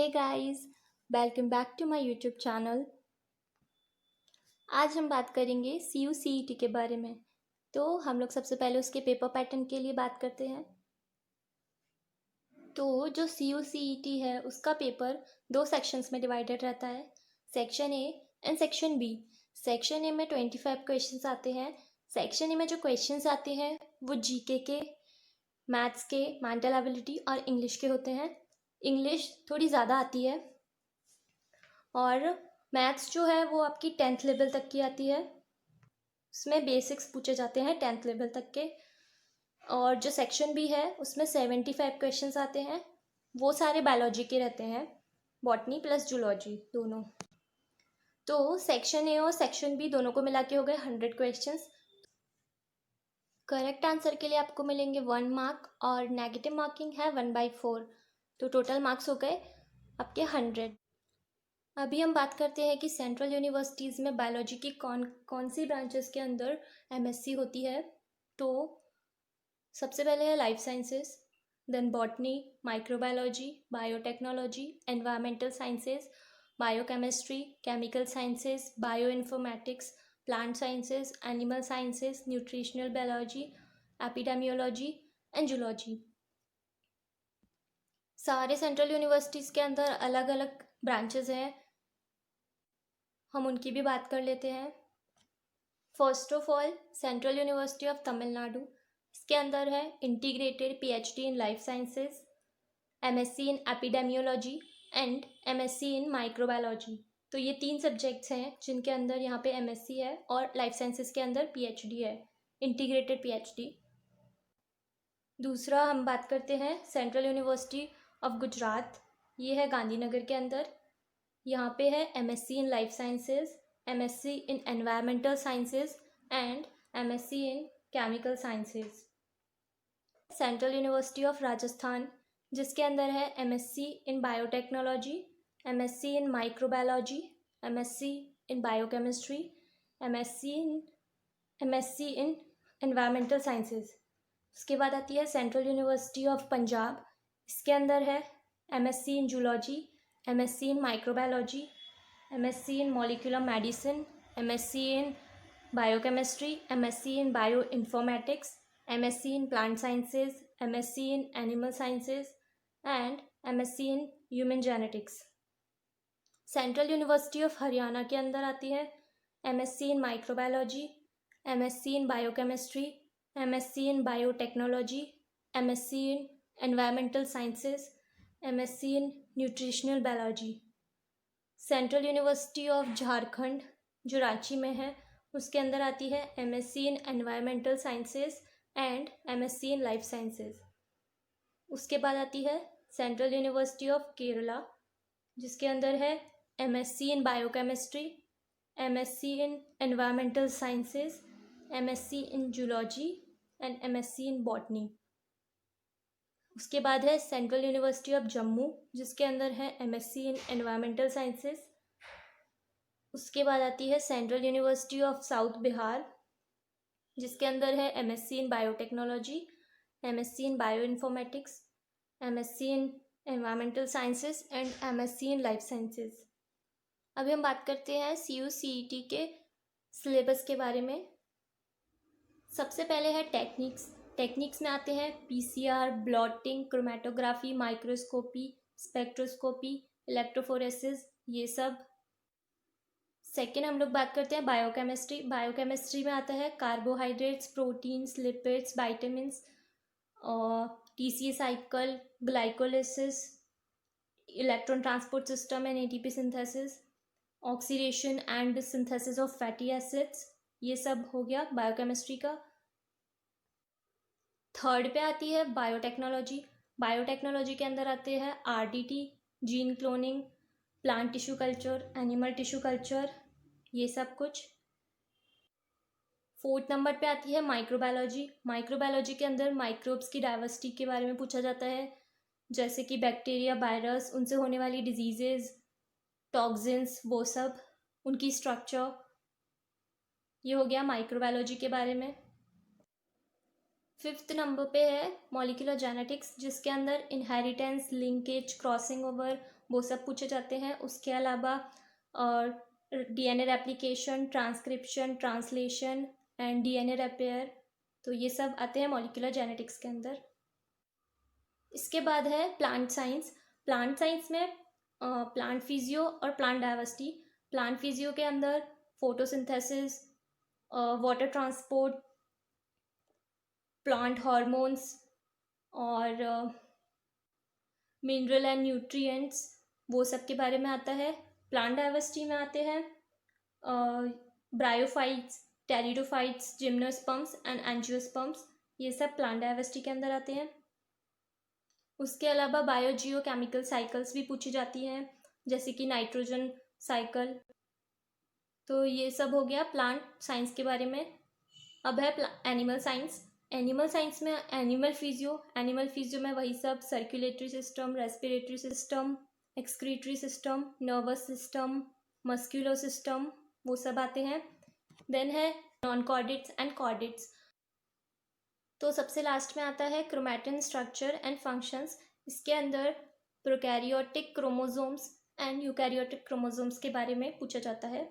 Hey guys, welcome back to my YouTube channel. आज हम बात करेंगे CU/CET के बारे में। तो हम लोग सबसे पहले उसके पेपर पैटर्न के लिए बात करते हैं। तो जो CU/CET है उसका पेपर दो सेक्शंस में डिवाइडेड रहता है, section A and section B. Section A में 25 क्वेश्चंस आते हैं। सेक्शन ए में जो क्वेश्चंस आते हैं वो जीके के, मैथ्स के, मेंटल एबिलिटी और इंग्लिश के होते हैं। इंग्लिश थोड़ी ज़्यादा आती है और मैथ्स जो है वो आपकी 10th लेवल तक की आती है। उसमें बेसिक्स पूछे जाते हैं 10th लेवल तक के। और जो सेक्शन बी है उसमें 75 क्वेश्चंस आते हैं, वो सारे बायोलॉजी के रहते हैं, बॉटनी प्लस जूलॉजी दोनों। तो सेक्शन ए और सेक्शन बी दोनों को मिला के हो गए 100 क्वेश्चंस। करेक्ट आंसर के लिए आपको मिलेंगे 1 मार्क और नेगेटिव मार्किंग है 1/4। तो टोटल मार्क्स हो गए आपके 100। अभी हम बात करते हैं कि सेंट्रल यूनिवर्सिटीज़ में बायोलॉजी की कौन कौन सी ब्रांचेस के अंदर MSc होती है। तो सबसे पहले है life sciences, then botany, microbiology, biotechnology, environmental sciences, biochemistry, chemical sciences, bioinformatics, plant sciences, animal sciences, nutritional biology, epidemiology and zoology. सारे सेंट्रल यूनिवर्सिटीज़ के अंदर अलग अलग ब्रांचेस हैं, हम उनकी भी बात कर लेते हैं। First of all central university of Tamil Nadu, इसके अंदर है integrated PhD in life sciences, MSc in epidemiology and MSc in microbiology. तो ये 3 सब्जेक्ट्स हैं जिनके अंदर यहाँ पे MSc है और लाइफ साइंसेस के अंदर PhD है, इंटीग्रेटेड PhD। दूसरा हम बात करते हैं सेंट्रल यूनिवर्सिटी ऑफ गुजरात, ये है गांधीनगर के अंदर। यहाँ पे है MSc in life sciences, MSc in environmental sciences and MSc in chemical sciences. Central university of Rajasthan, जिसके अंदर है MSc इन बायोटेक्नोलॉजी, MSc इन माइक्रोबायोलॉजी, MSc इन बायोकेमिस्ट्री, MSc इन एनवायरमेंटल साइंसेस। उसके बाद आती है सेंट्रल यूनिवर्सिटी ऑफ पंजाब, इसके अंदर है MSc in zoology, MSc in microbiology, MSc in molecular medicine, MSc in biochemistry, MSc in bioinformatics, MSc in plant sciences, MSc in animal sciences and MSc in human genetics। Central university of Haryana के अंदर आती है MSc in microbiology, MSc in biochemistry, MSc in biotechnology, MSc in environmental sciences, MSc in nutritional biology. Central university of Jharkhand जो रांची में है, उसके अंदर आती है MSc in environmental sciences and MSc in life sciences. उसके बाद आती है सेंट्रल यूनिवर्सिटी ऑफ केरला, जिसके अंदर है MSc in biochemistry, MSc in environmental sciences, MSc in zoology and MSc in botany. उसके बाद है सेंट्रल यूनिवर्सिटी ऑफ जम्मू, जिसके अंदर है MSc इन एनवायरमेंटल साइंसेस। उसके बाद आती है central university of south Bihar, जिसके अंदर है MSc in biotechnology, MSc in bio informatics, MSc in environmental sciences and MSc in life sciences. अभी हम बात करते हैं CU/CET के सिलेबस के बारे में। सबसे पहले है टेक्निक्स। टेक्निक्स में आते हैं PCR, blotting, chromatography, microscopy, spectroscopy, electrophoresis, ये सब। सेकेंड हम लोग बात करते हैं बायोकेमिस्ट्री। बायोकेमिस्ट्री में आता है कार्बोहाइड्रेट्स, प्रोटीन्स, लिपिड्स, वाइटामिन्स, और TCA cycle, glycolysis, electron transport system and ATP synthesis, oxidation and synthesis of fatty acids, ये सब हो गया बायोकेमिस्ट्री का। थर्ड पे आती है बायोटेक्नोलॉजी। बायोटेक्नोलॉजी के अंदर आते हैं RDT, gene cloning, plant tissue culture, animal tissue culture, ये सब कुछ। फोर्थ नंबर पे आती है माइक्रोबायोलॉजी। माइक्रोबायोलॉजी के अंदर माइक्रोब्स की डाइवर्सिटी के बारे में पूछा जाता है, जैसे कि बैक्टीरिया, वायरस, उनसे होने वाली डिजीजेज, टॉक्सिन्स, वो सब, उनकी स्ट्रक्चर, ये हो गया माइक्रोबायोलॉजी के बारे में। फिफ्थ नंबर पे है मॉलिक्यूलर जेनेटिक्स, जिसके अंदर इनहेरिटेंस, लिंकेज, क्रॉसिंग ओवर, वो सब पूछे जाते हैं। उसके अलावा DNA replication, transcription, translation and DNA repair, तो ये सब आते हैं मॉलिक्यूलर जेनेटिक्स के अंदर। इसके बाद है प्लांट साइंस। प्लांट साइंस में प्लांट फिजियो और प्लांट डाइवर्सिटी। प्लांट फिजियो के अंदर photosynthesis, water transport, plant hormones और मिनरल एंड न्यूट्रिएंट्स, वो सब के बारे में आता है। प्लांट डाइवर्सिटी में आते हैं bryophytes, pteridophytes, gymnosperms and angiosperms, ये सब प्लांट डाइवर्सिटी के अंदर आते हैं। उसके अलावा बायोजियो केमिकल साइकिल्स भी पूछी जाती हैं, जैसे कि नाइट्रोजन साइकिल। तो ये सब हो गया प्लांट साइंस के बारे में। अब है एनिमल साइंस। एनिमल साइंस में एनिमल फिजियो में वही सब circulatory system, respiratory system, excretory system, nervous system, muscular system, वो सब आते हैं। देन है नॉन कॉर्डेट्स एंड कॉर्डेट्स। तो सबसे लास्ट में आता है क्रोमैटिन स्ट्रक्चर एंड फंक्शंस। इसके अंदर prokaryotic chromosomes and eukaryotic chromosomes के बारे में पूछा जाता है।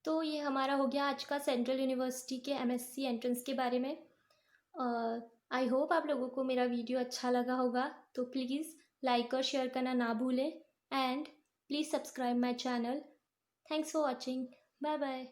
तो ये हमारा हो गया आज का सेंट्रल यूनिवर्सिटी के एमएससी एंट्रेंस के बारे में। आई होप आप लोगों को मेरा वीडियो अच्छा लगा होगा, तो प्लीज़ लाइक और शेयर करना ना भूलें and please subscribe my channel. Thanks for watching. Bye bye.